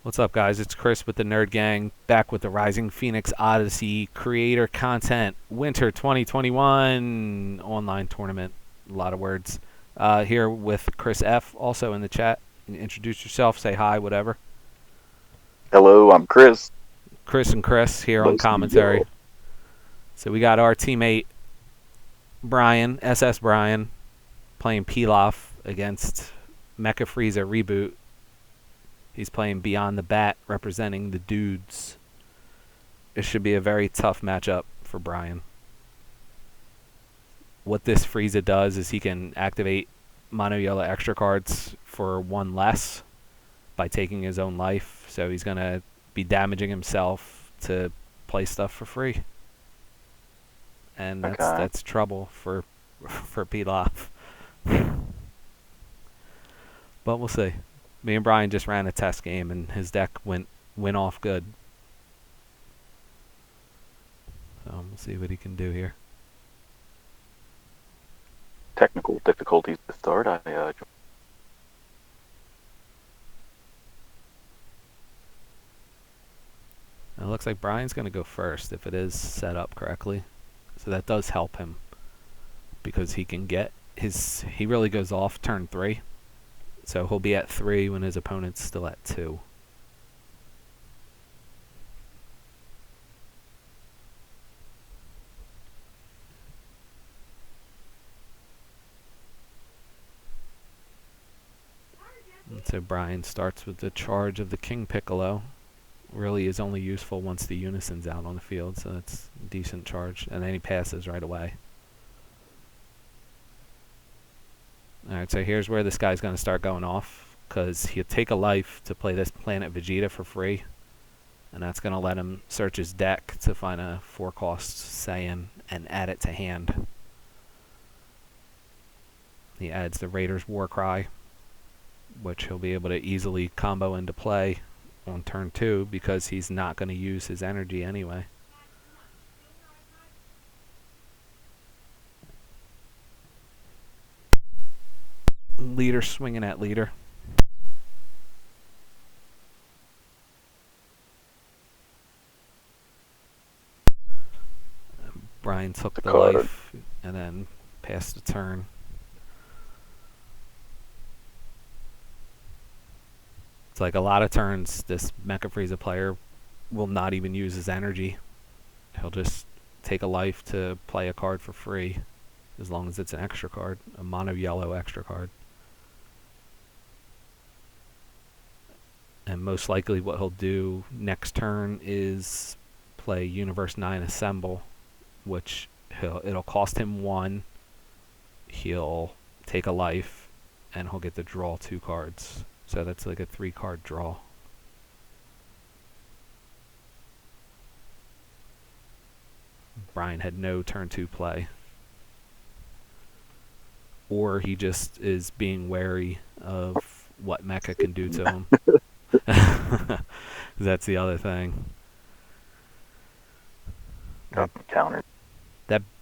What's up, guys? It's Chris with the Nerd Gang, back with the Rising Phoenix Odyssey Creator Content Winter 2021 online tournament. A lot of words. Here with Chris F. also in the chat. Introduce yourself, say hi, whatever. Hello, I'm Chris. Chris and Chris here on Nice to meet commentary. y'all. So we got our teammate Brian, SS Brian, playing Pilaf against Mecha Frieza Reboot. He's playing Beyond the Bat, representing the Doods. It should be a very tough matchup for Brian. What this Frieza does is he can activate mono yellow extra cards for one less by taking his own life. So he's going to be damaging himself to play stuff for free. And that's trouble for Pilaf. But we'll see. Me and Brian just ran a test game, and his deck went off good. So we'll see what he can do here. Technical difficulties to start. It looks like Brian's going to go first if it is set up correctly. So that does help him because he can get he really goes off turn 3. So he'll be at 3 when his opponent's still at 2. And so Brian starts with the charge of the King Piccolo. Really is only useful once the Unison's out on the field, so that's a decent charge. And then he passes right away. Alright, so here's where this guy's going to start going off, because he'll take a life to play this Planet Vegeta for free, and that's going to let him search his deck to find a 4-cost Saiyan and add it to hand. He adds the Raider's Warcry, which he'll be able to easily combo into play on turn 2 because he's not going to use his energy anyway. Leader swinging at leader. Brian took the life and then passed the turn. It's like a lot of turns this Mecha Frieza player will not even use his energy. He'll just take a life to play a card for free, as long as it's an extra card, a mono yellow extra card. And most likely what he'll do next turn is play Universe 9 Assemble, which it'll cost him 1. He'll take a life, and he'll get to draw 2 cards. So that's like a 3-card draw. Brian had no turn 2 play. Or he just is being wary of what Mecha can do to him. That's the other thing. Counter.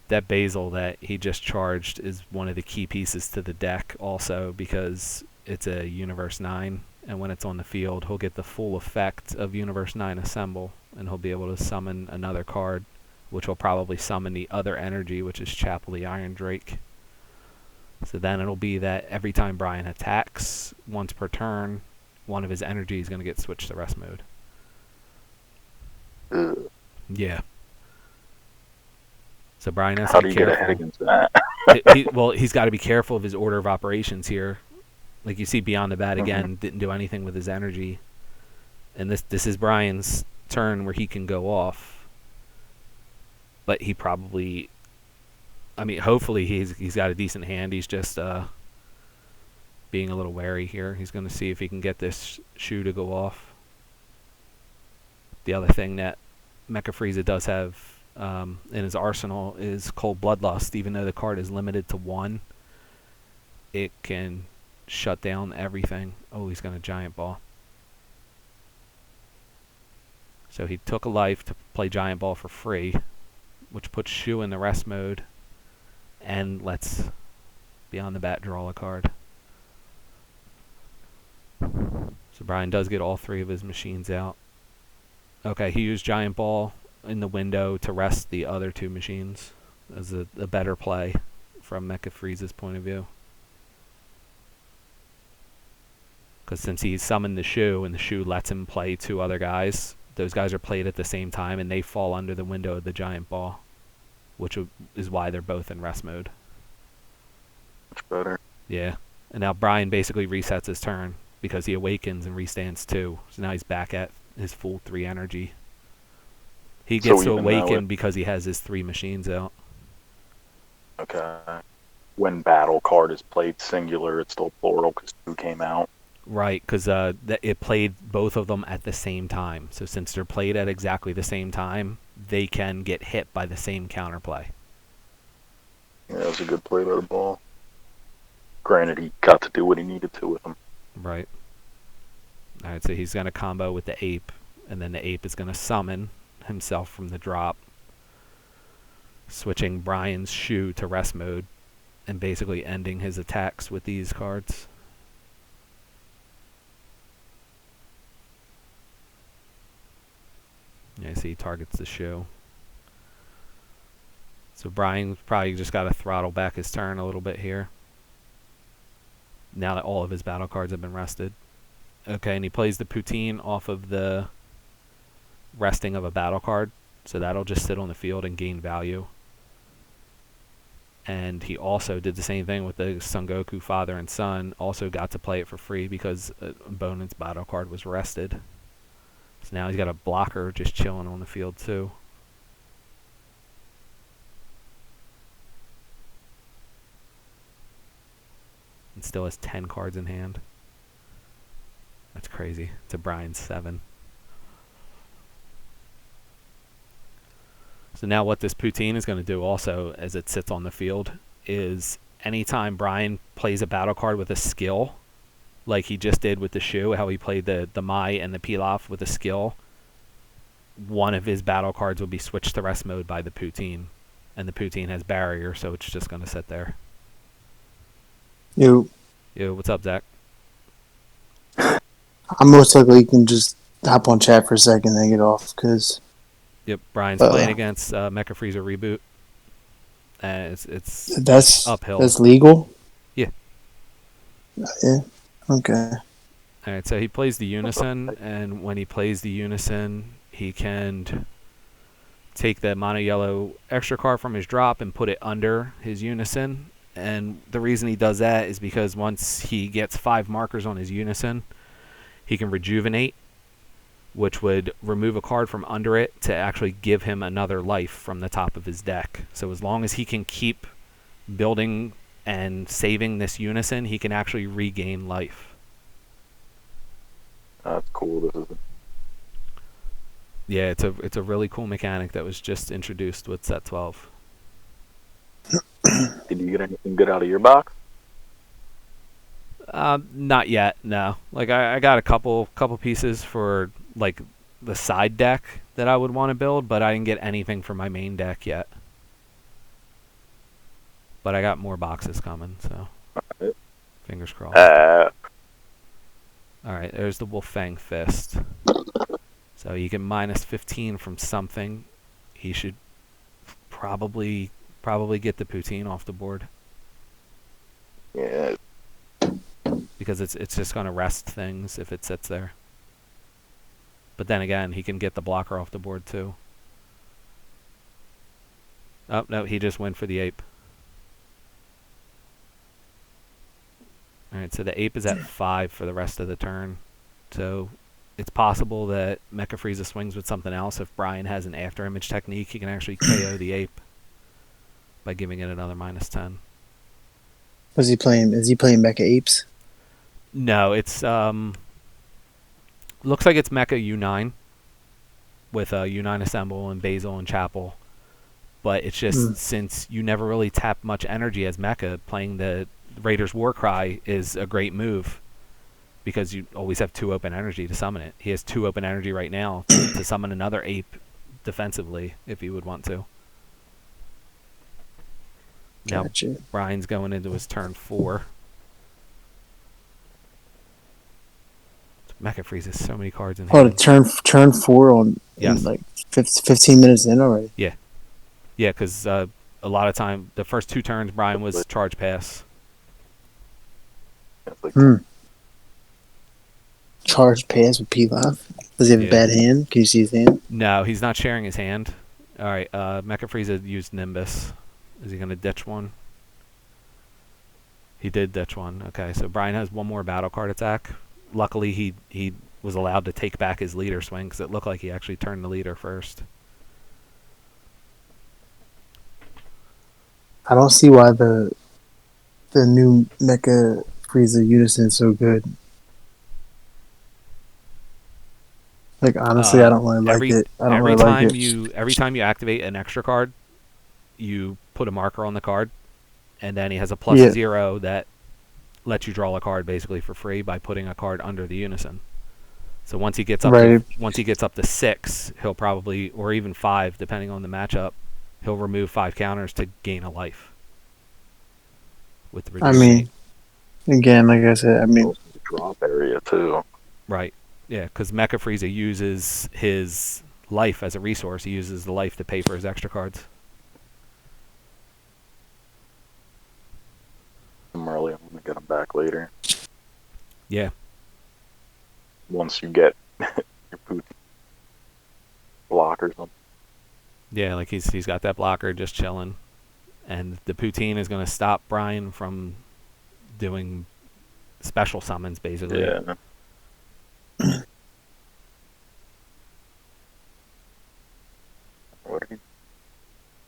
That Basil that he just charged is one of the key pieces to the deck also, because it's a Universe 9, and when it's on the field he'll get the full effect of Universe 9 Assemble, and he'll be able to summon another card, which will probably summon the other energy, which is Chapel the Iron Drake. So then it'll be that every time Brian attacks once per turn, one of his energy is going to get switched to rest mode. Yeah. So Brian has How to do be you careful. get ahead against that? Well, he's got to be careful of his order of operations here. Like you see, Beyond the Bat again didn't do anything with his energy, and this is Brian's turn where he can go off. But he probably, I mean, hopefully he's got a decent hand. He's just being a little wary here. He's going to see if he can get this shoe to go off. The other thing that Mecha Frieza does have in his arsenal is Cold Bloodlust. Even though the card is limited to 1, it can shut down everything. Oh, he's going to Giant Ball. So he took a life to play Giant Ball for free, which puts Shu in the rest mode and lets Beyond the Bat draw a card. So Brian does get all 3 of his machines out. Okay, he used Giant Ball in the window to rest the other 2 machines as a better play from Mecha Frieza's point of view. Because since he summoned the Shoe and the Shoe lets him play 2 other guys, those guys are played at the same time and they fall under the window of the Giant Ball, which is why they're both in rest mode. Much better. Yeah. And now Brian basically resets his turn because he awakens and restands 2. So now he's back at his full 3 energy. He gets to awaken because he has his 3 machines out. Okay. When battle card is played singular, it's still plural because 2 came out. Right, because it played both of them at the same time. So since they're played at exactly the same time, they can get hit by the same counterplay. Yeah, it was a good play by the ball. Granted, he got to do what he needed to with them. Right. Alright, so he's going to combo with the Ape, and then the Ape is going to summon himself from the drop, switching Brian's Shoe to rest mode, and basically ending his attacks with these cards. Yeah, see, he targets the Shoe. So Brian's probably just got to throttle back his turn a little bit here, now that all of his battle cards have been rested. Okay, and he plays the Poutine off of the resting of a battle card, so that'll just sit on the field and gain value. And he also did the same thing with the Son Goku Father and Son, also got to play it for free because a opponent's battle card was rested. So now he's got a blocker just chilling on the field too. And still has 10 cards in hand. That's crazy. It's a Brian 7. So now what this Poutine is going to do also as it sits on the field is anytime Brian plays a battle card with a skill, like he just did with the Shoe, how he played the Mai and the Pilaf with a skill, one of his battle cards will be switched to rest mode by the Poutine. And the Poutine has barrier, so it's just going to sit there. Yo, what's up, Zach? I'm most likely can just hop on chat for a second and then get off, because... Yep, Brian's playing against Mecha Frieza Reboot. It's uphill. That's legal? Yeah. Yeah, okay. Alright, so he plays the Unison, and when he plays the Unison, he can take the mono yellow extra card from his drop and put it under his Unison. And the reason he does that is because once he gets 5 markers on his Unison, he can rejuvenate, which would remove a card from under it to actually give him another life from the top of his deck. So as long as he can keep building and saving this Unison, he can actually regain life. That's cool. This is Yeah, it's a really cool mechanic that was just introduced with set 12. Did you get anything good out of your box? Not yet, no. Like I got a couple pieces for like the side deck that I would want to build, but I didn't get anything for my main deck yet. But I got more boxes coming, so Right. Fingers crossed. Alright, there's the Wolfang Fist. So you get minus 15 from something. He should probably get the Poutine off the board. Yeah. Because it's just going to rest things if it sits there. But then again, he can get the blocker off the board too. Oh, no, he just went for the Ape. Alright, so the Ape is at 5 for the rest of the turn. So it's possible that Mecha Frieza swings with something else. If Brian has an after image technique, he can actually KO the Ape by giving it another minus 10. Is he playing Mecha Apes? No, it's looks like it's Mecha U9 with U9 Assemble and Basil and Chapel. But it's just since you never really tap much energy as Mecha, playing the Raider's Warcry is a great move because you always have 2 open energy to summon it. He has 2 open energy right now to summon another Ape defensively if he would want to. Now, Gotcha. Brian's going into his turn 4. Mecha Frieza, so many cards in Oh, to hand. turn 4 on in Yes. like 15 minutes in already. Yeah, because a lot of time, the first 2 turns, Brian was charge pass. It's like Charge pass with Pilaf. Does he have a Yeah. bad hand? Can you see his hand? No, he's not sharing his hand. All right, Mecha Frieza used Nimbus. Is he going to ditch one? He did ditch one. Okay, so Brian has one more battle card attack. Luckily, he was allowed to take back his leader swing because it looked like he actually turned the leader first. I don't see why the new Mecha Frieza Unison is so good. Like honestly, I don't really like it. I don't really like it. Every time you activate an extra card, you put a marker on the card, and then he has a Yeah. +0 that lets you draw a card basically for free by putting a card under the unison. So once he gets up to 6, he'll probably, or even 5, depending on the matchup, he'll remove 5 counters to gain a life. With the I mean, again, like I said, the drop area too. Right. Yeah, because Mecha Frieza uses his life as a resource. He uses the life to pay for his extra cards. I'm early. I'm gonna get them back later. Yeah. Once you get your boot blockers. Yeah, like he's got that blocker just chilling, and the poutine is going to stop Brian from doing special summons basically. Yeah. What are you?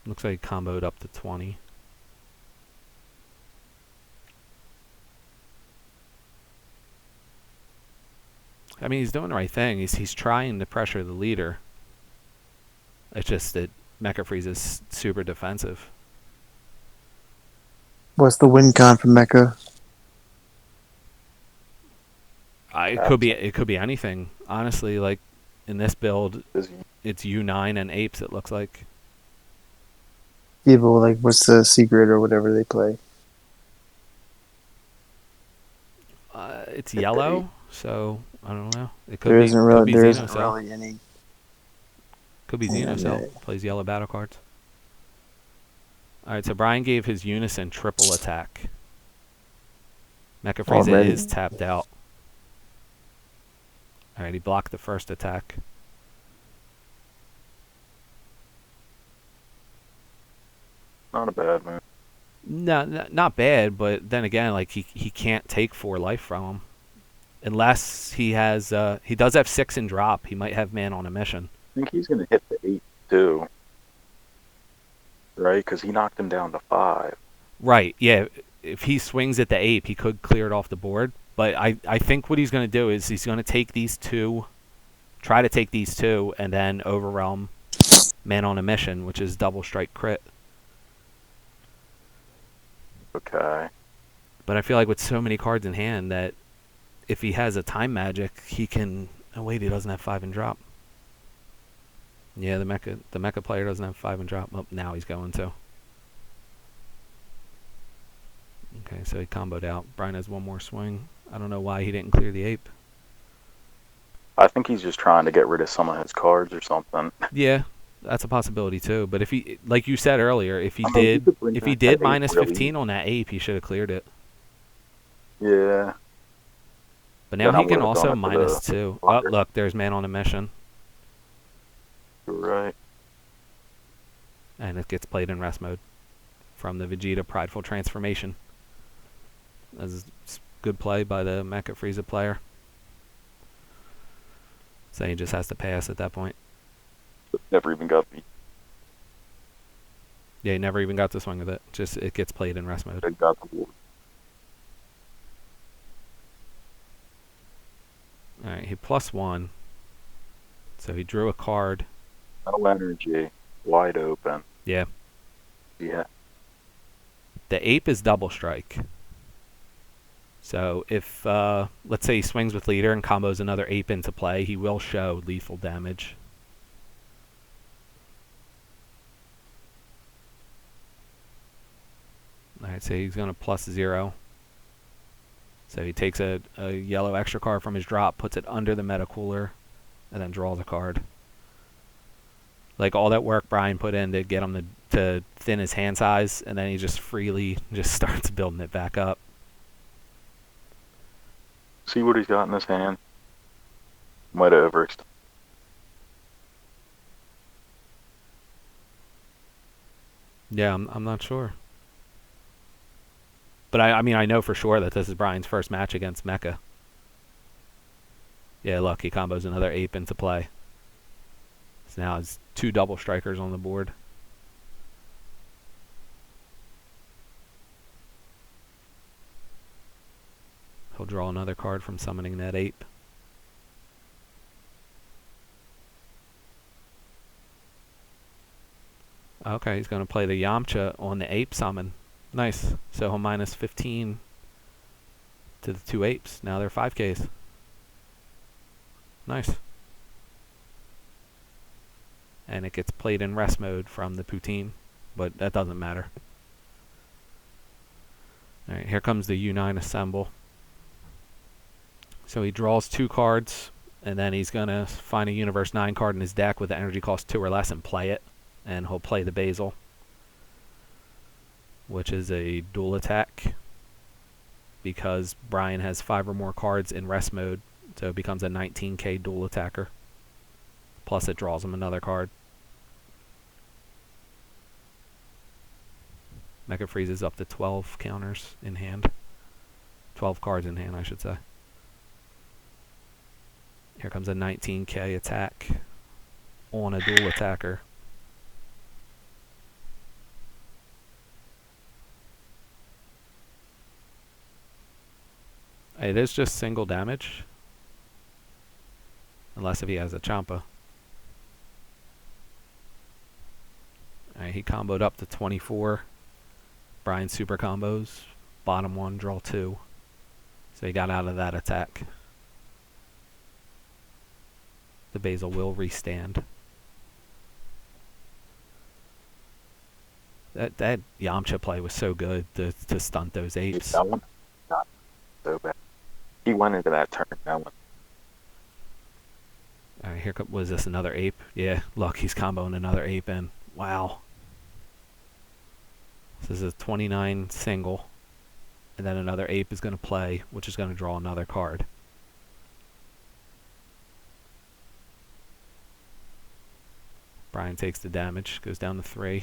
Looks like he comboed up to 20. I mean, he's doing the right thing. He's trying to pressure the leader. It's just that Mecha Frieza's super defensive. what's the win con for Mecha? It could be anything. Honestly, like in this build, Is it's U9 and apes. It looks like. Yeah, but like, what's the secret or whatever they play? It's yellow, so I don't know. It could There be. isn't Could really, be there isn't Xenocell. really any. Could be Yeah, Xenocell. yeah. Plays yellow battle cards. All right, so Brian gave his unison triple attack. Mecha Frieza Already? is tapped out. All right, he blocked the first attack. not a bad move. No, not bad, but then again, like he can't take 4 life from him, unless he has. He does have 6 in drop. He might have man on a mission. I think he's gonna hit the 8 too. Right, because he knocked him down to 5. Right. Yeah. If he swings at the ape, he could clear it off the board. But I think what he's going to do is he's going to take these 2, try to take these 2, and then overwhelm man on a mission, which is double strike crit. Okay. But I feel like with so many cards in hand that if he has a time magic, he can. Oh wait, he doesn't have 5 in drop. Yeah, the mecha player doesn't have 5 in drop. Oh, now he's going to. Okay, so he comboed out. Brian has one more swing. I don't know why he didn't clear the ape. I think he's just trying to get rid of some of his cards or something. Yeah, that's a possibility too. But if he, like you said earlier, if he I mean, did, if he did minus 15 on that ape, he should have cleared it. Yeah. But now Then I he can would've also done it for minus the 2. Oh, blocker. look, there's man on a mission, You're right. and it gets played in rest mode from the Vegeta Prideful Transformation. That's good play by the Mecha Frieza player. So he just has to pass at that point. Never even got beat. Yeah, he never even got to swing with it. Just it gets played in rest mode. They got the board. Alright, he +1. So he drew a card. No energy. Wide open. Yeah. Yeah. The ape is double strike. So if, let's say he swings with leader and combos another ape into play, he will show lethal damage. Alright, so he's going to +0. So he takes a yellow extra card from his drop, puts it under the meta cooler, and then draws a card. Like all that work Brian put in to get him to thin his hand size, and then he just freely just starts building it back up. See what he's got in his hand? Might have overextended. Yeah, I'm not sure. But I mean, I know for sure that this is Brian's first match against Mecha. Yeah, look, he combos another ape into play. So now it's 2 double strikers on the board. He'll draw another card from summoning that ape. Okay, he's going to play the Yamcha on the ape summon. Nice. So he'll minus 15 to the 2 apes. Now they're 5Ks. Nice. And it gets played in rest mode from the poutine, but that doesn't matter. Alright, here comes the U9 assemble. So he draws 2 cards, and then he's going to find a Universe 9 card in his deck with the energy cost 2 or less and play it. And he'll play the Basil, which is a dual attack because Brian has 5 or more cards in rest mode, so it becomes a 19k dual attacker. Plus it draws him another card. Mecha Frieza's up to 12 counters in hand. 12 cards in hand, I should say. Here comes a 19k attack on a dual attacker. It is just single damage. Unless if he has a Champa. Alright, he comboed up to 24. Brian super combos. Bottom 1, draw 2. So he got out of that attack. The Basil will restand. That Yamcha play was so good to stunt those apes. That one, not so bad. He went into that turn. That one. Alright, here was this another ape? Yeah, look, he's comboing another ape in. Wow. This is a 29 single. And then another ape is going to play, which is going to draw another card. Brian takes the damage, goes down to 3.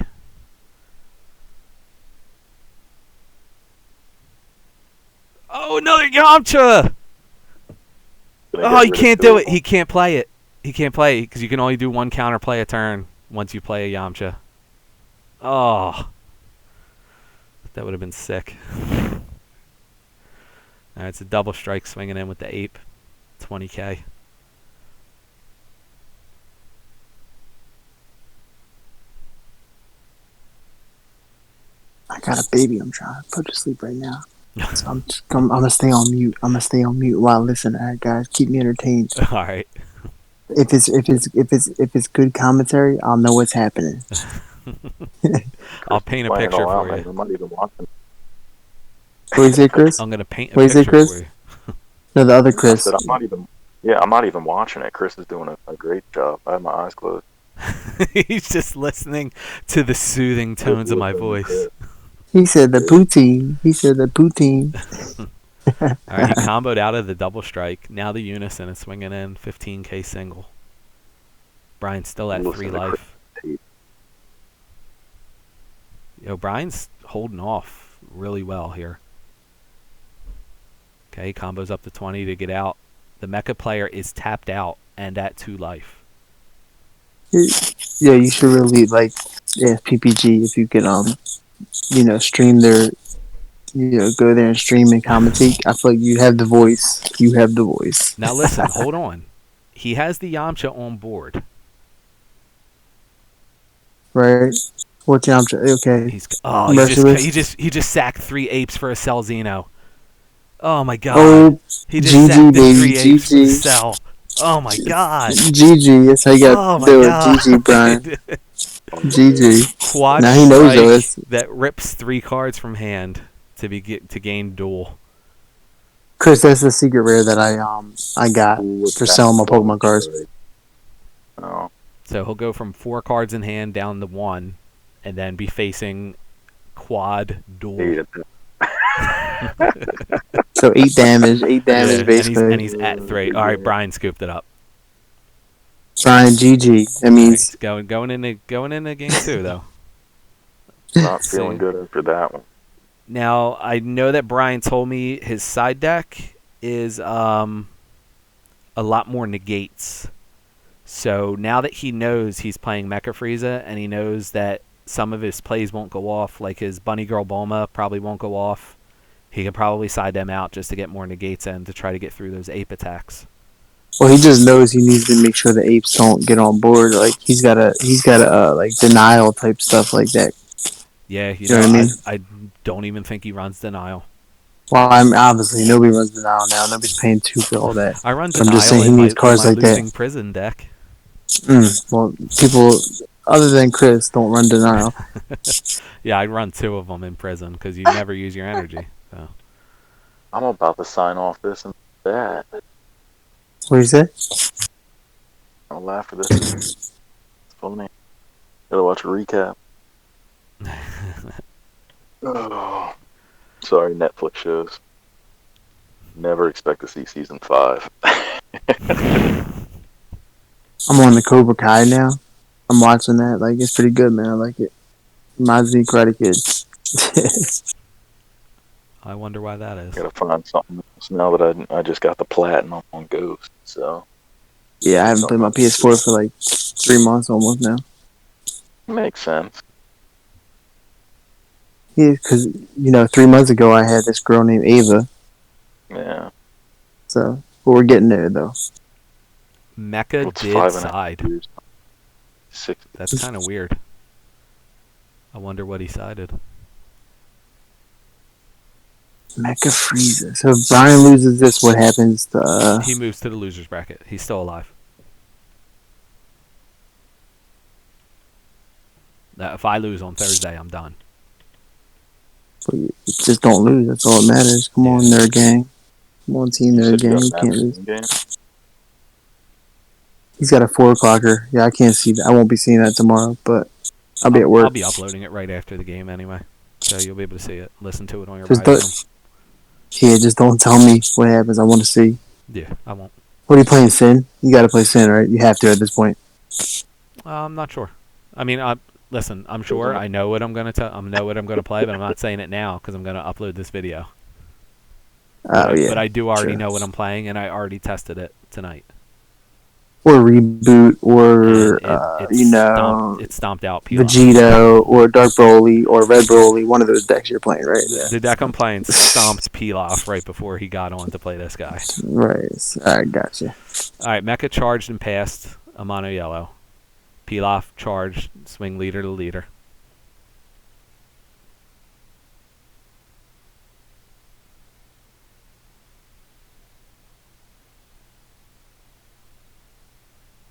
Oh, another Yamcha! Oh, he can't do it. He can't play it. He can't play it because you can only do 1 counter play a turn once you play a Yamcha. Oh. That would have been sick. Alright, it's a double strike swinging in with the ape. 20k. I got a baby I'm trying to put to sleep right now. So I'm gonna stay on mute. I'm gonna stay on mute while I listen. Alright, guys, keep me entertained. Alright. If it's good commentary, I'll know what's happening. I'll paint a picture for you. I'm not even watching. What do you say, Chris? I'm gonna paint a What do you say, picture Chris? for you. No, the other Chris. I'm not even watching it. Chris is doing a great job. I have my eyes closed. He's just listening to the soothing tones of my voice. He said the poutine. Alright, he comboed out of the double strike. Now the unison is swinging in 15k single. Brian's still at 3 life. Yo, Brian's holding off really well here. Okay, combos up to 20 to get out. The Mecha player is tapped out and at 2 life. Yeah, you should really PPG if you could stream their go there and stream and commentate. I feel like you have the voice. Now listen, hold on. He has the Yamcha on board. Right. What Yamcha? Okay. He just sacked 3 apes for a Cell Xeno. Oh my god. Oh, he just GG, sacked the baby. 3 apes for a Cell. Oh my god. GG. That's how you got to do it. GG, Brian. GG. Quad now he knows this. That rips 3 cards from hand to gain duel. Chris, that's the secret rare that I got What's for that? selling my Pokemon cards. Oh, So he'll go from 4 cards in hand down to 1, and then be facing quad duel. hated So 8 damage Yeah, basically. and he's at 3. All right, Brian scooped it up. Brian, GG. That All means right, going into game 2 though. Not See. feeling good after that one. Now I know that Brian told me his side deck is a lot more negates. So now that he knows he's playing Mecha Frieza, and he knows that some of his plays won't go off, like his Bunny Girl Bulma probably won't go off, he could probably side them out just to get more negates in to try to get through those ape attacks. well, he just knows he needs to make sure the apes don't get on board. Like he's got a like denial type stuff like that. Yeah, You know what I mean? I don't even think he runs denial. Well, I'm obviously nobody runs denial now. Nobody's paying 2 for all that. I run So I'm just denial saying he in needs cards my like losing that. prison deck. Well, people other than Chris don't run denial. Yeah, I run 2 of them in prison because you never use your energy. So. I'm about to sign off this and that. What do you say? I'll laugh for this. It's funny. Gotta watch a recap. Oh, sorry, Netflix shows. Never expect to see season 5. I'm on the Cobra Kai now. I'm watching that. Like it's pretty good, man. I like it. Reminds me of Karate Kid. I wonder why that is. Gotta find something else now that I just got the platinum on Ghost. So Yeah, I haven't played my PS4 for like 3 months almost now. makes sense. Yeah, because 3 months ago I had this girl named Ava. Yeah. So, but we're getting there though. Mecha It's did 5.5 side. years. 6. That's kind of weird. I wonder what he sided. Mecha Frieza. So if Brian loses this, what happens to? He moves to the loser's bracket. He's still alive. Now, if I lose on Thursday, I'm done. Just don't lose. That's all that matters. Come on, nerd gang. Come on, team nerd gang. You can't lose. Game? He's got a 4 o'clocker. Yeah, I can't see that. I won't be seeing that tomorrow, but I'll be at work. I'll be uploading it right after the game anyway, so you'll be able to see it. Listen to it on your Just ride home. Yeah, just don't tell me what happens. I want to see. Yeah, I won't. What are you playing, Sin? You got to play Sin, right? You have to at this point. I'm not sure. I mean, listen. I'm sure. I know what I'm gonna tell. I know what I'm gonna play, but I'm not saying it now because I'm gonna upload this video. But I do already know what I'm playing, and I already tested it tonight. Or Reboot, or it's stomped out. Pilaf. Vegito, or Dark Broly, or Red Broly. One of those decks you're playing, right? The deck I'm playing stomped Pilaf right before he got on to play this guy. Right. I gotcha. All right, Mecha charged and passed a mono yellow. Pilaf charged, swing leader to leader.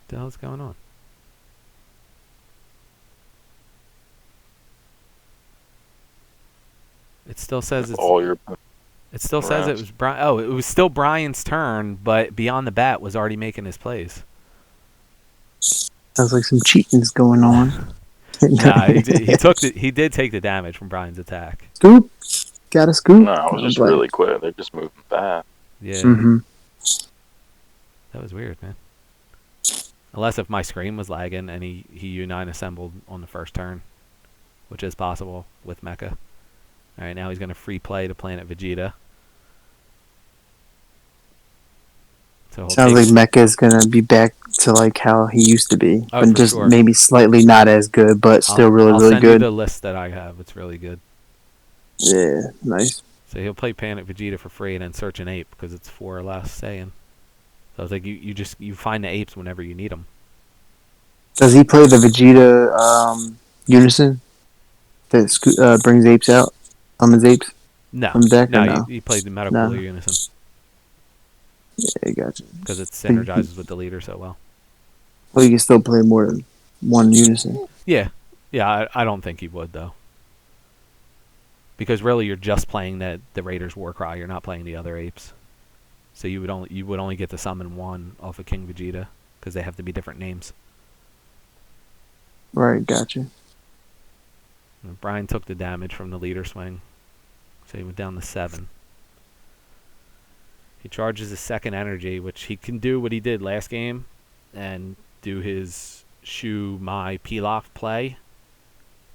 What the hell's going on? It still says it's all your. It still says it was Brian. Oh, it was still Brian's turn, but Beyond the Bat was already making his plays. Sounds like some cheating's going on. Nah, he did take the damage from Brian's attack. Scoop, got a scoop. No, it was just really quick. They're just moving fast. Yeah, Mm-hmm. That was weird, man. Unless if my screen was lagging and he U9 assembled on the first turn, which is possible with Mecha. All right, now he's gonna free play to Planet Vegeta. So sounds like Mecha's gonna be back to like how he used to be, but just sure. maybe slightly not as good, but still really I'll really send good. you the list that I have. It's really good. Yeah, nice. So he'll play Planet Vegeta for free and then search an ape because it's 4 or less Saiyan. So it's like you find the apes whenever you need them. Does he play the Vegeta Unison that brings apes out? Summons apes? No, from deck no, he played the Metal Cooler Unison. Yeah, gotcha. Because it synergizes with the leader so well. Well, you can still play more than one Unison. Yeah, I don't think he would though. Because really, you're just playing the Raiders' War Cry. You're not playing the other apes. So you would only get to summon one off of King Vegeta because they have to be different names. Right, gotcha. And Brian took the damage from the leader swing, so he went down to 7. He charges his second energy, which he can do what he did last game, and do his Shu Mai Pilaf play.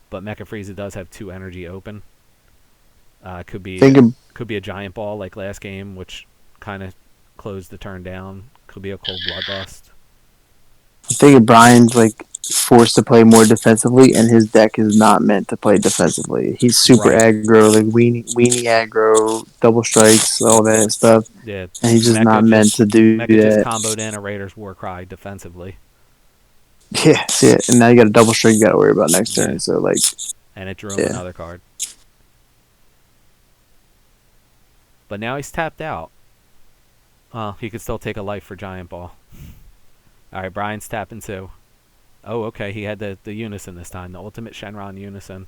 But Mecha Frieza does have 2 energy open. Could be a giant ball like last game, which kind of closed the turn down. Could be a cold bloodlust. I think Brian's like forced to play more defensively, and his deck is not meant to play defensively. He's super Right. aggro, like weenie aggro, double strikes, all that stuff. Yeah, And he's just not meant to do Mecha just that. comboed in a Raiders Warcry defensively. Yeah, and now you got a double strike you got to worry about next turn. So like, and it drew him another card. But now he's tapped out. He could still take a life for Giant Ball. All right, Brian's tapping 2. Oh, okay, he had the Unison this time, the Ultimate Shenron Unison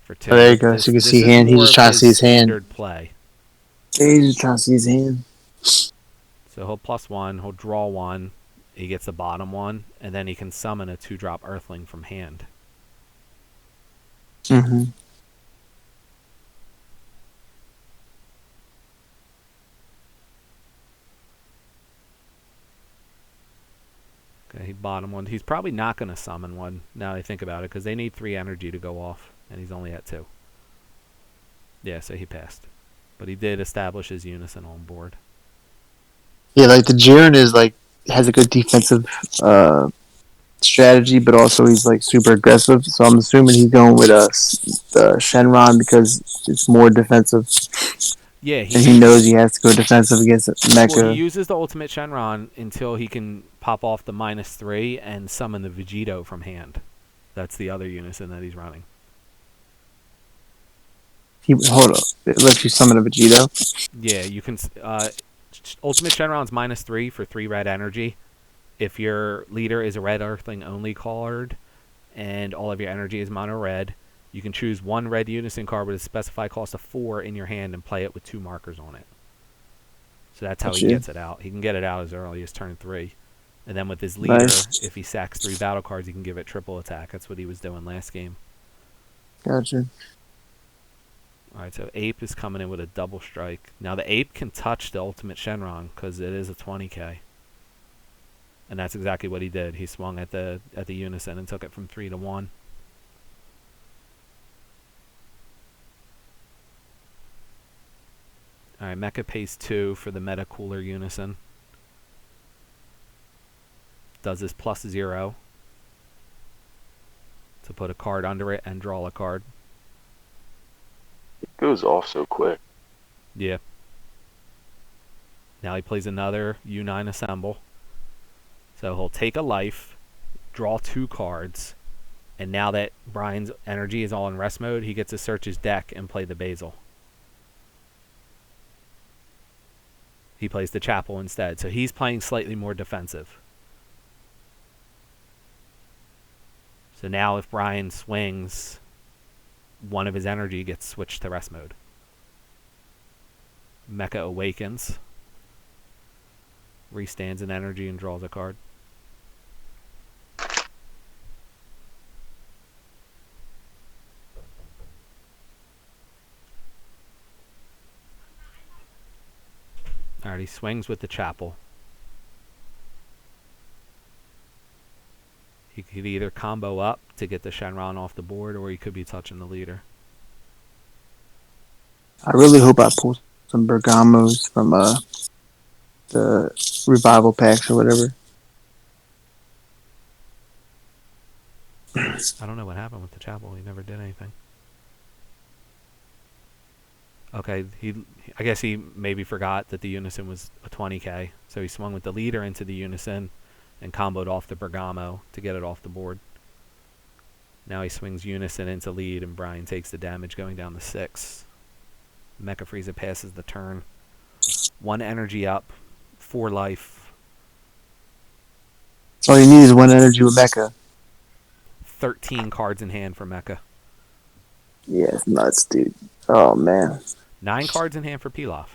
for 2. Oh, there you go. So you can see hand. He's just trying to see his hand. Standard play. He's just trying to see his hand. So he'll +1. He'll draw 1. He gets the bottom 1, and then he can summon a 2-drop Earthling from hand. Mm-hmm. Okay, he bottom 1. He's probably not going to summon 1, now that I think about it, because they need 3 energy to go off, and he's only at 2. Yeah, so he passed. But he did establish his Unison on board. Yeah, like the Jiren is like has a good defensive strategy, but also he's like super aggressive. So I'm assuming he's going with Shenron because it's more defensive. Yeah, and he knows he has to go defensive against Mecha. Well, he uses the Ultimate Shenron until he can pop off the -3 and summon the Vegito from hand. That's the other Unison that he's running. Hold up. It lets you summon a Vegito? Yeah, you can... Ultimate Shenron's -3 for 3 red energy. If your leader is a red Earthling only card, and all of your energy is mono red, you can choose 1 red Unison card with a specified cost of 4 in your hand and play it with 2 markers on it. So that's how he gets it out. He can get it out as early as turn 3. And then with his leader, if he sacks 3 battle cards, he can give it triple attack. That's what he was doing last game. Gotcha. Alright, so Ape is coming in with a double strike. Now the Ape can touch the Ultimate Shenron because it is a 20k. And that's exactly what he did. He swung at the Unison and took it from 3 to 1. Alright, Mecha pays 2 for the Meta Cooler Unison. Does this +0 to put a card under it and draw a card. It goes off so quick. Yeah. Now he plays another U9 Assemble. So he'll take a life, draw 2 cards, and now that Brian's energy is all in rest mode, he gets to search his deck and play the Basil. He plays the Chapel instead, so he's playing slightly more defensive. So now if Brian swings, one of his energy gets switched to rest mode. Mecha awakens, restands an energy and draws a card. Alright, he swings with the Chapel. He could either combo up to get the Shenron off the board, or he could be touching the leader. I really hope I pull some Bergamos from the revival packs or whatever. I don't know what happened with the Chapel. He never did anything. Okay, I guess he maybe forgot that the Unison was a 20k, so he swung with the leader into the Unison and comboed off the Bergamo to get it off the board. Now he swings Unison into lead, and Brian takes the damage going down to 6. Mecha Frieza passes the turn. 1 energy up, 4 life. So all you need is 1 energy with Mecha. 13 cards in hand for Mecha. Yeah, it's nuts, dude. Oh, man. 9 cards in hand for Pilaf.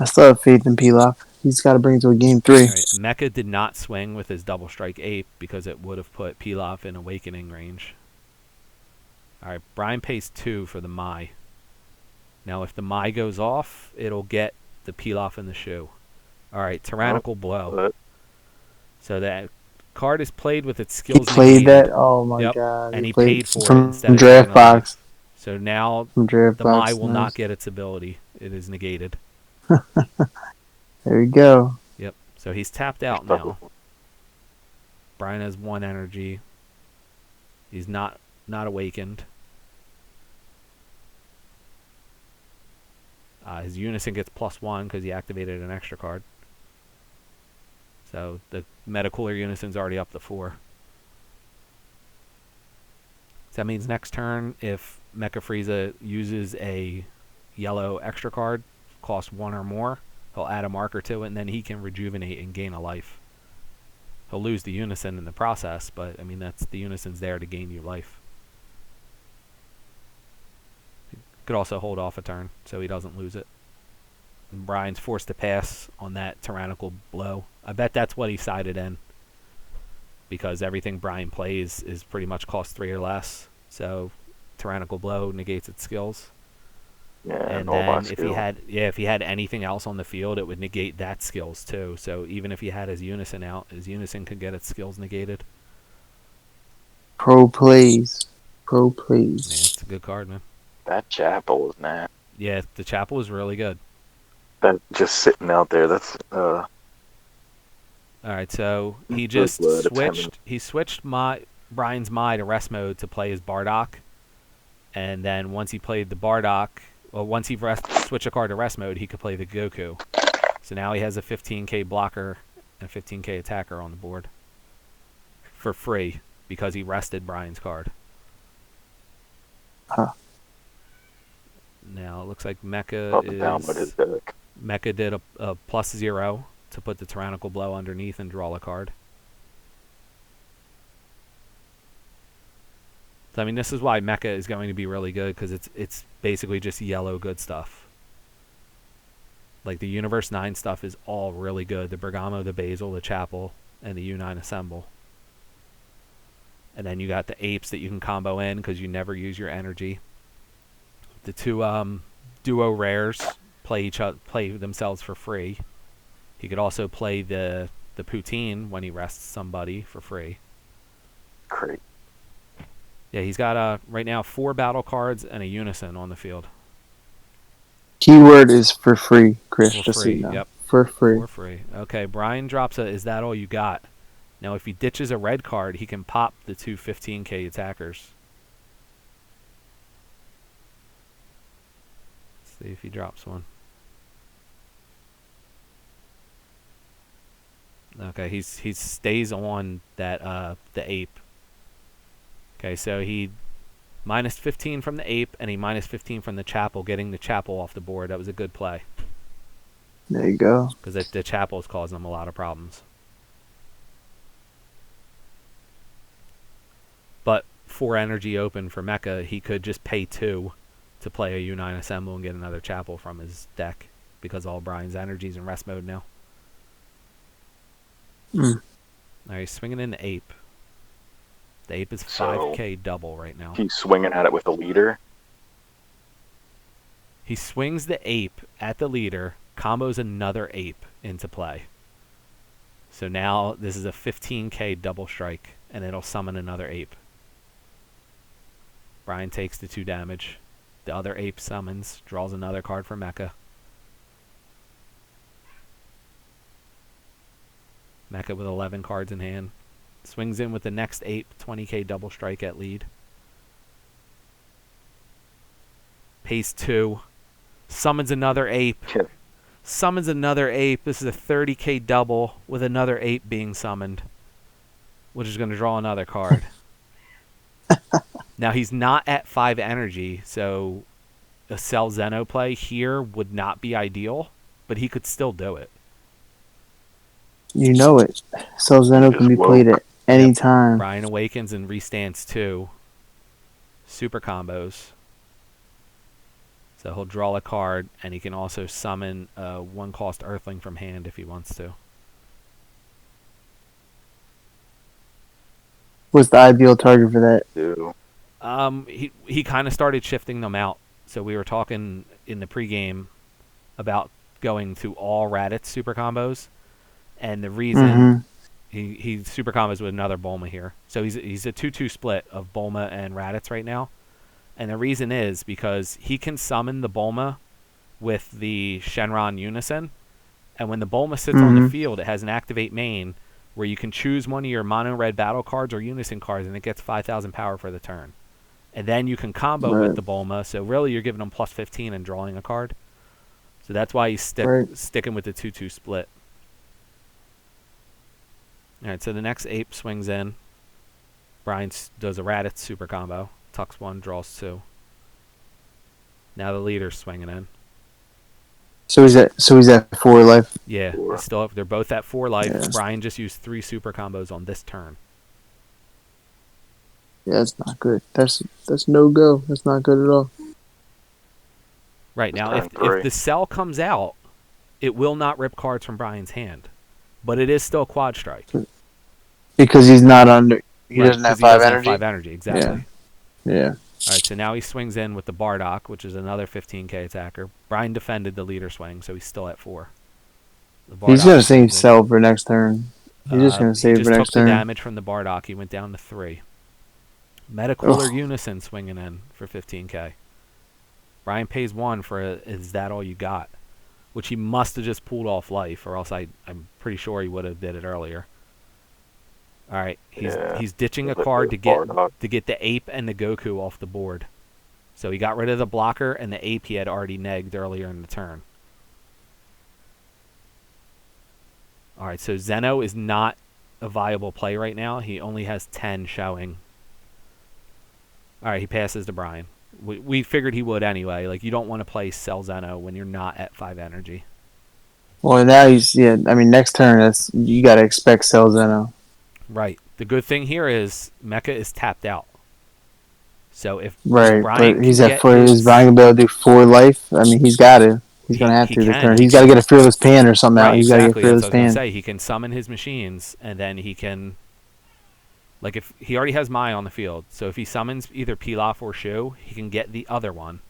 I still have faith in Pilaf. He's got to bring it to a game 3. All right. Mecha did not swing with his double strike ape because it would have put Pilaf in awakening range. All right, Brian pays 2 for the Mai. Now, if the Mai goes off, it'll get the Pilaf in the shoe. All right, Tyrannical Blow. So that card is played with its skills He played negated. that? Oh my Yep. god. And he played paid for it from instead of draft getting a box. life. So now From draft the box. Mai will nice. not get its ability. It is negated. There you go. Yep. So he's tapped out now. Brian has 1 energy. He's not awakened. His Unison gets +1 because he activated an extra card. So the Metacooler Unison's already up to 4. So that means next turn, if Mecha Frieza uses a yellow extra card, cost 1 or more, he'll add a marker to it, and then he can rejuvenate and gain a life. He'll lose the Unison in the process, but I mean the Unison's there to gain you life. Could also hold off a turn so he doesn't lose it. And Brian's forced to pass on that Tyrannical Blow. I bet that's what he sided in, because everything Brian plays is pretty much cost 3 or less. So Tyrannical Blow negates its skills. Yeah, And then if he had anything else on the field, it would negate that skills too. So even if he had his Unison out, his Unison could get its skills negated. Pro plays. Yeah, it's a good card, man. That Chapel is nasty. Yeah, the Chapel is really good. That just sitting out there, that's All right, so he just switched. He switched Brian's Mai to rest mode to play his Bardock, and then once he played the Bardock, once he switched a card to rest mode, he could play the Goku. So now he has a 15k blocker and a 15k attacker on the board for free because he rested Brian's card. Huh. Now it looks like Mecha did a +0 to put the Tyrannical Blow underneath and draw a card. So I mean, this is why Mecha is going to be really good, because it's basically just yellow good stuff. Like the Universe 9 stuff is all really good. The Bergamo, the Basil, the Chapel, and the U9 Assemble. And then you got the apes that you can combo in because you never use your energy. The 2 duo rares play themselves for free. He could also play the Poutine when he rests somebody for free. great. Yeah, he's got right now 4 battle cards and a Unison on the field. Keyword is for free, Chris. For just free, so you know. yep. For free. For free. Okay, Brian drops a "Is that all you got?" Now, if he ditches a red card, he can pop the 2 15k attackers. Let's see if he drops one. Okay, he stays on that the ape. Okay, so he -15 from the ape and he -15 from the Chapel, getting the Chapel off the board. That was a good play There you go. because the Chapel is causing him a lot of problems. But 4 energy open for Mecha, he could just pay 2 to play a U9 Assemble and get another Chapel from his deck because all Brian's energy's in rest mode now. Mm. Alright, he's swinging in the ape. The ape is So, 5k double right now. He's swinging at it with a leader. He swings the ape at the leader, combos another ape into play. So now this is a 15k double strike, and it'll summon another ape. Brian takes the 2 damage. The other ape summons, draws another card for Mecha. Mecha with 11 cards in hand. Swings in with the next ape, 20k double strike at lead. Pays 2. Summons another ape. Summons another ape. This is a 30k double with another ape being summoned, which is going to draw another card. Now he's not at 5 energy, so a Cell Zeno play here would not be ideal, but he could still do it. You know it. So Zeno can be played at any time. Brian awakens and restands 2. Super combos. So he'll draw a card, and he can also summon a 1-cost Earthling from hand if he wants to. What's the ideal target for that? Do. He kind of started shifting them out. So we were talking in the pregame about going to all Raditz super combos, and the reason he super combos with another Bulma here. So he's a 2-2 split of Bulma and Raditz right now, and the reason is because he can summon the Bulma with the Shenron Unison, and when the Bulma sits on the field, it has an activate main where you can choose one of your mono red battle cards or Unison cards, and it gets 5,000 power for the turn. And then you can combo with the Bulma, so really you're giving him plus 15 and drawing a card. So that's why he's sticking with the 2-2 split. Alright, so the next ape swings in. Brian does a Raditz super combo. Tucks 1, draws 2. Now the leader's swinging in. So he's at 4 life. Yeah, they're both at 4 life. Yeah. Brian just used 3 super combos on this turn. Yeah, that's not good. That's no go. That's not good at all. Right, now if the cell comes out, it will not rip cards from Brian's hand. But it is still quad strike. Because he's not under he doesn't have 5 energy. 5 energy, exactly. Yeah. Alright, so now he swings in with the Bardock, which is another 15k attacker. Brian defended the leader swing, so he's still at 4. He's going to save cell for next turn. He's just going to save for next turn. He just took the damage from the Bardock. He went down to 3. Metacooler Unison swinging in for 15k. Brian pays 1 for is that all you got? Which he must have just pulled off life, or else I'm pretty sure he would have did it earlier. Alright, he's ditching a card to get the ape and the Goku off the board. So he got rid of the blocker and the ape he had already negged earlier in the turn. Alright, so Zeno is not a viable play right now. He only has 10 showing. Alright, he passes to Brian. We figured he would anyway. Like, you don't want to play Cell Zeno when you're not at 5 energy. Well, now next turn, you got to expect Cell Zeno. Right. The good thing here is Mecha is tapped out. So if Brian but he's at 4, is Brian going to be able to do 4 life? I mean, he's got to. He's going to have to this turn. He's got to get a Fearless Pan or something out. He's got to get Fearless Pan. Say he can summon his machines, and then he can... Like, if he already has Mai on the field, so if he summons either Pilaf or Shu, he can get the other one.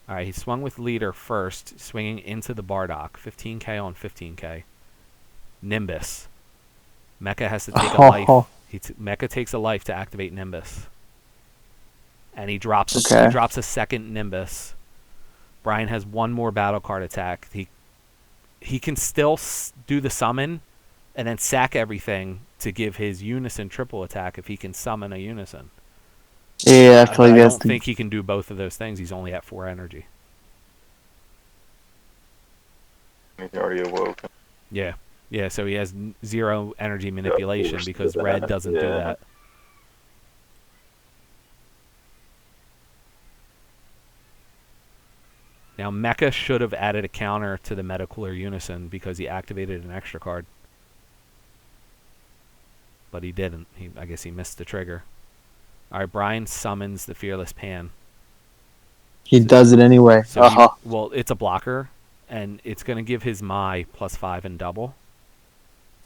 Alright, he swung with leader first, swinging into the Bardock. 15k on 15k. Nimbus. Mecha has to take a life. Mecha takes a life to activate Nimbus. And he drops a second Nimbus. Brian has 1 more battle card attack. He can still do the summon and then sack everything to give his Unison triple attack if he can summon a Unison. Yeah, I don't think he can do both of those things. He's only at 4 energy. He's already awoken. Yeah. Yeah, so he has 0 energy manipulation because red doesn't do that. Now, Mecha should have added a counter to the Metacooler Unison because he activated an extra card. But he didn't. I guess he missed the trigger. Alright, Brian summons the Fearless Pan. He does it anyway. So well, it's a blocker, and it's going to give his Mai +5 and double.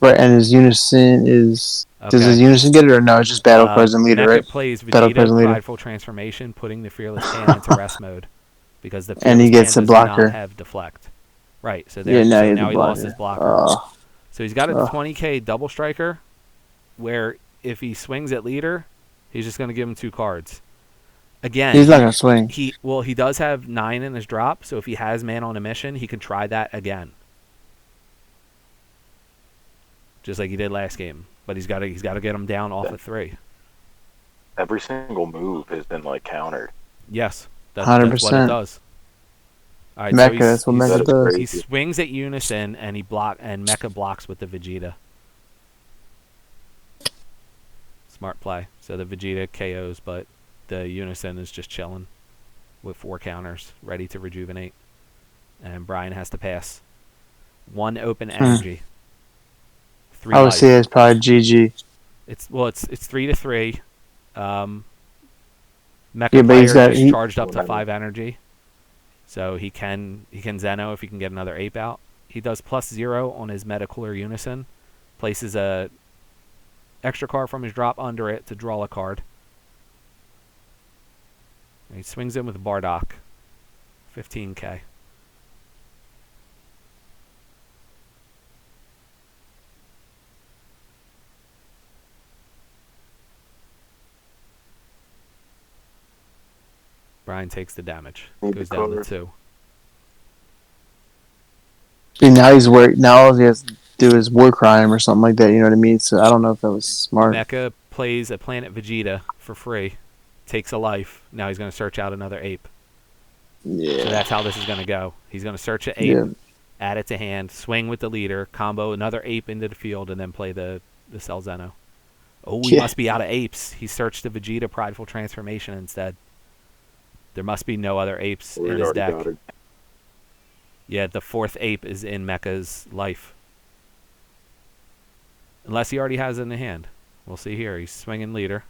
Right, and his Unison is... Okay. Does his Unison get it, or no? It's just Battle Cards and Leader, Mecha right? Plays Vegeta Prideful Transformation, putting the Fearless Pan into rest mode. Because the and he gets Pan a blocker. Does not have Deflect. Right, so, now he lost his blocker. So he's got a 20k double striker, where if he swings at leader, he's just going to give him 2 cards. Again, he's not going to swing. He does have 9 in his drop, so if he has Man on a Mission, he can try that again. Just like he did last game. But he's got to get him down off of 3. Every single move has been countered. Yes, 100%. That's what it does. All right, Mecha, that's what Mecha does. He swings at Unison and Mecha blocks with the Vegeta. Smart play. So the Vegeta KOs, but the Unison is just chilling with 4 counters, ready to rejuvenate. And Brian has to pass. 1 open energy. 3 I would life. say it's probably GG. It's 3-3. Mecha player is charged up to 5 energy. So he can Zeno if he can get another ape out. He does +0 on his Metacooler Unison. Places a extra card from his drop under it to draw a card. And he swings in with Bardock. 15k. Brian takes the damage. Goes down to 2. See, now he's worried. Now all he has to do is war crime or something like that. You know what I mean? So I don't know if that was smart. Mecha plays a Planet Vegeta for free. Takes a life. Now he's going to search out another ape. Yeah. So that's how this is going to go. He's going to search an ape, add it to hand, swing with the leader, combo another ape into the field, and then play the Cell Zeno. Oh, he must be out of apes. He searched the Vegeta Prideful Transformation instead. There must be no other apes in his deck. Yeah, the 4th ape is in Mecha's life. Unless he already has it in the hand. We'll see here. He's swinging leader.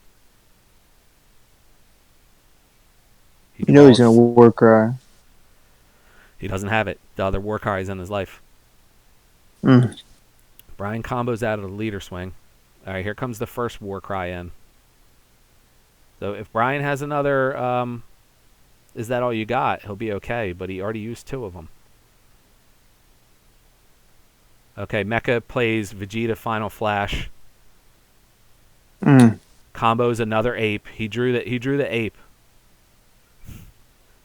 He's going to war cry. He doesn't have it. The other war cry is in his life. Brian combos out of the leader swing. All right, here comes the first war cry in. So if Brian has another... is that all you got? He'll be okay, but he already used 2 of them. Okay, Mecha plays Vegeta Final Flash. Combos another ape. He drew the ape.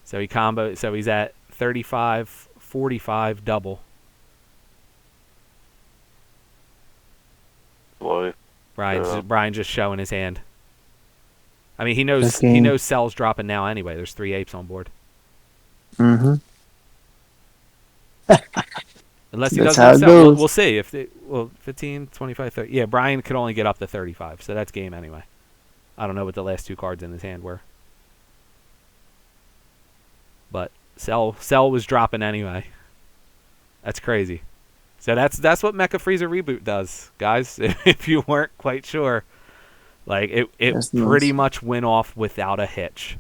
So he's at 35, 45 double. Boy. Brian just showing his hand. I mean, he knows Cell's dropping now anyway. There's 3 apes on board. Unless he doesn't sell. We'll see. 15, 25, 30. Yeah, Brian could only get up to 35, so that's game anyway. I don't know what the last 2 cards in his hand were. But Cell was dropping anyway. That's crazy. So that's what Mecha Frieza Reboot does, guys. If you weren't quite sure. Like, it pretty much went off without a hitch.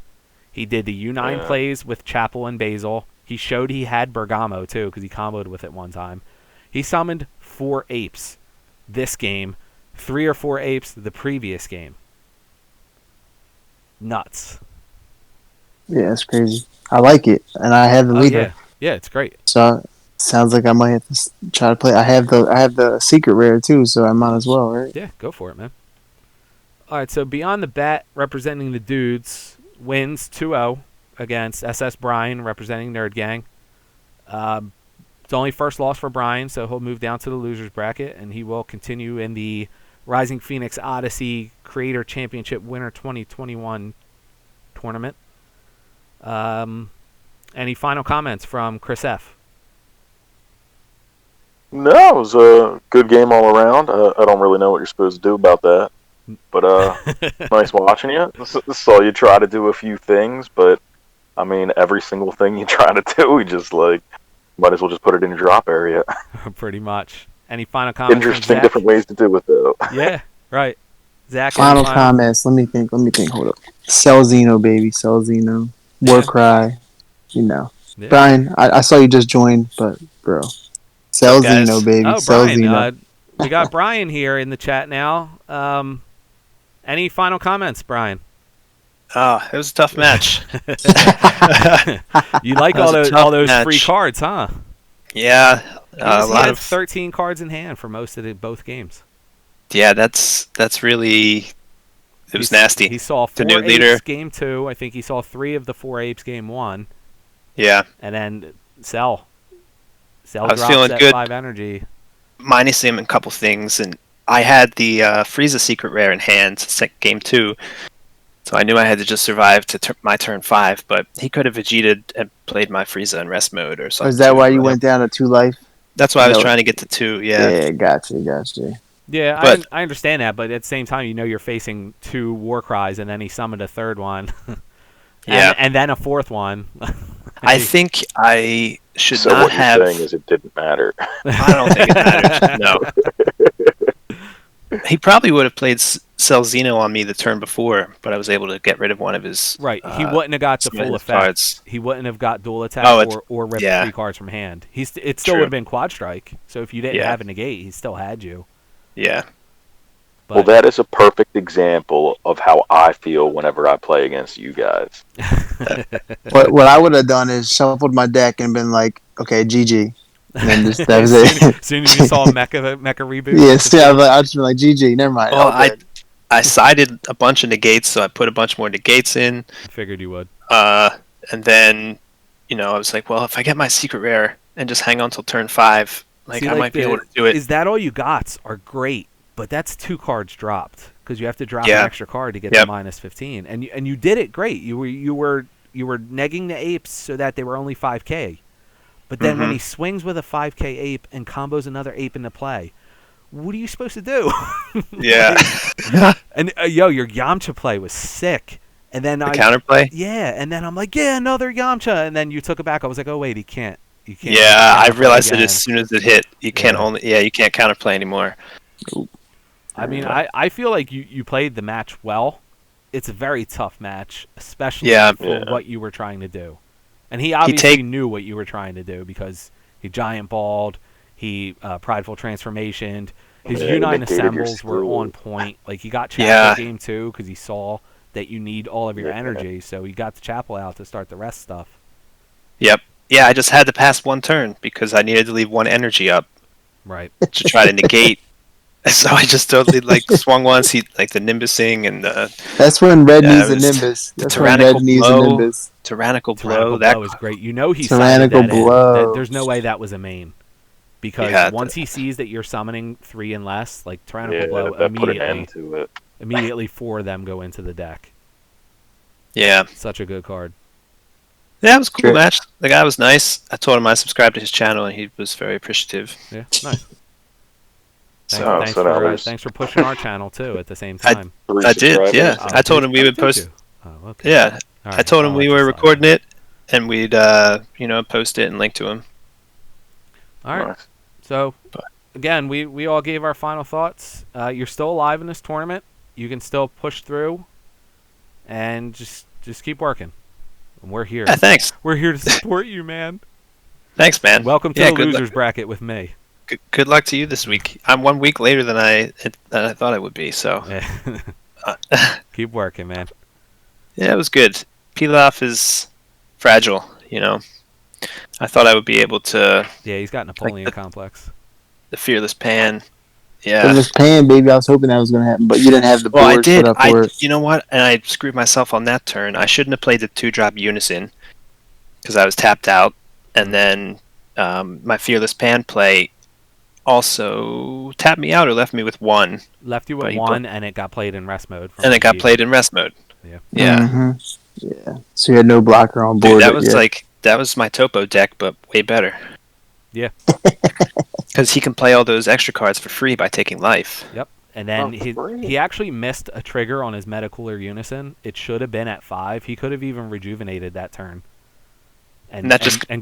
He did the U9 plays with Chapel and Basil. He showed he had Bergamo, too, because he comboed with it one time. He summoned 4 apes this game, 3 or 4 apes the previous game. Nuts. Yeah, it's crazy. I like it, and I have the leader. Yeah, it's great. So sounds like I might have to try to play. I have the secret rare, too, so I might as well, right? Yeah, go for it, man. All right, so Beyond the Bat, representing the Doods, wins 2-0 against SS Brian, representing Nerd Gang. It's only first loss for Brian, so he'll move down to the losers bracket, and he will continue in the Rising Phoenix Odyssey Creator Championship Winter 2021 tournament. Any final comments from Chris F? No, it was a good game all around. I don't really know what you're supposed to do about that. But nice watching you. Saw you try to do a few things, but I mean, every single thing you try to do, we just might as well just put it in your drop area. Pretty much. Any final comments? Interesting, different ways to do it, though. Yeah, right. Zach. Final comments. Let me think. Hold up. Cell Zeno, baby. Cell Zeno. War Cry. You know. Yeah. Brian, I saw you just joined, but bro, Cell Zeno, baby. Oh, Cell Brian. Zeno. We got Brian here in the chat now. Any final comments, Brian? It was a tough match. You like all those free cards, huh? Yeah, he had 13 cards in hand for most of both games. Yeah, that's really. It was nasty. He saw 4 new apes leader. game 2. I think he saw 3 of the 4 apes game 1. Yeah. And then Cell I was drops feeling that good. 5 energy. Minus him in a couple things, and I had the Frieza secret rare in hand game 2, so I knew I had to just survive to my turn 5. But he could have Vegeta and played my Frieza in rest mode or something. Is that why you went down to 2 life? That's why I was trying to get to 2. Yeah. Yeah, gotcha. Yeah, but, I understand that, but at the same time, you're facing 2 war cries, and then he summoned a 3rd one. and then a 4th one. I think I should so not what have. You're saying is it didn't matter. I don't think it matters. No. He probably would have played Celzino on me the turn before, but I was able to get rid of one of his. Right, he wouldn't have got the full effect. Cards. He wouldn't have got dual attack or ripped 3 cards from hand. It still would have been quad strike. So if you didn't have a negate, he still had you. Yeah. But, well, that is a perfect example of how I feel whenever I play against you guys. What I would have done is shuffled my deck and been like, okay, GG. And then that was it. As soon as you saw Mecha reboot. Yes, yeah, I'd just be like, GG, never mind. Well, I sided a bunch of negates, so I put a bunch more negates in. I figured you would. And then, I was like, well, if I get my secret rare and just hang on till turn 5, I might be able to do it. Is that all you got? Are great, but that's 2 cards dropped because you have to drop an extra card to get the minus 15, and you did it great. You were negging the apes so that they were only 5k. But then when he swings with a 5k ape and combos another ape into play, what are you supposed to do? Yeah. And your Yamcha play was sick. And then counterplay? Yeah, and then I'm like, yeah, another Yamcha. And then you took it back. I was like, oh wait, he can't. Yeah, I realized it as soon as it hit. You can't you can't counterplay anymore. I mean, I feel like you played the match well. It's a very tough match, especially for what you were trying to do. And he obviously knew what you were trying to do because he giant balled, he prideful transformationed, his U9 assembles were on point. Like he got Chapel game 2 because he saw that you need all of your energy, so he got the Chapel out to start the rest stuff. Yep. Yeah, I just had to pass one turn because I needed to leave 1 energy up. Right. To try to negate. So I just totally swung once. He the Nimbusing and that's when Red needs a Nimbus. That's when Red needs a Nimbus. Tyrannical blow. That was great. He Tyrannical blow. There's no way that was a main, because once he sees that you're summoning 3 and less, like Tyrannical blow, that put an end to it. Immediately 4 of them go into the deck. Yeah, such a good card. Yeah, it was a cool match. The guy was nice. I told him I subscribed to his channel, and he was very appreciative. Yeah, nice. Thanks for pushing our channel too at the same time. I did, yeah. I told him we would post. Oh, okay. Yeah, I told him we were recording it, and we'd post it and link to him. All right. So again, we all gave our final thoughts. You're still alive in this tournament. You can still push through, and just keep working. And we're here. Thanks. We're here to support you, man. Thanks, man. Welcome to the losers bracket with me. Good luck to you this week. I'm 1 week later than I thought I would be. So keep working, man. Yeah, it was good. Pilaf is fragile. I thought I would be able to. Yeah, he's got Napoleon complex. The Fearless Pan. Yeah. Fearless Pan, baby. I was hoping that was going to happen, but you didn't have the board set up for it. You know what? And I screwed myself on that turn. I shouldn't have played the 2-drop Unison because I was tapped out, and then my Fearless Pan play also tapped me out or left me with 1. Left you with 1, and it got played in rest mode. And it got played in rest mode. Yeah. Yeah. Mm-hmm. Yeah. So you had no blocker on board. Dude, that was my topo deck, but way better. Yeah. Because he can play all those extra cards for free by taking life. Yep. And then he actually missed a trigger on his Metacooler Unison. It should have been at 5. He could have even rejuvenated that turn. And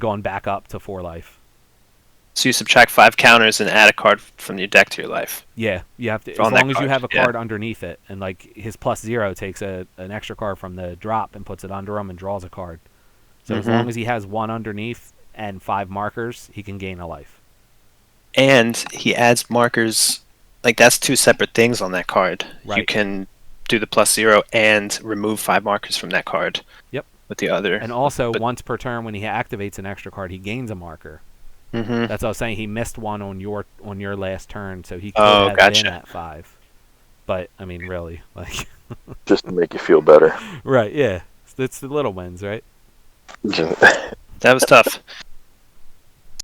gone back up to 4 life. So you subtract 5 counters and add a card from your deck to your life. Yeah, you have to, as long as you have a card underneath it, and his +0 takes an extra card from the drop and puts it under him and draws a card. So as long as he has 1 underneath and 5 markers, he can gain a life. And he adds markers, that's 2 separate things on that card. Right. You can do the +0 and remove 5 markers from that card. Yep. With the other. And also, once per turn, when he activates an extra card, he gains a marker. Mm-hmm. That's what I was saying. He missed 1 on your last turn, so he could have been at 5. But I mean, really, just to make you feel better. Right? Yeah, it's the little wins, right? That was tough.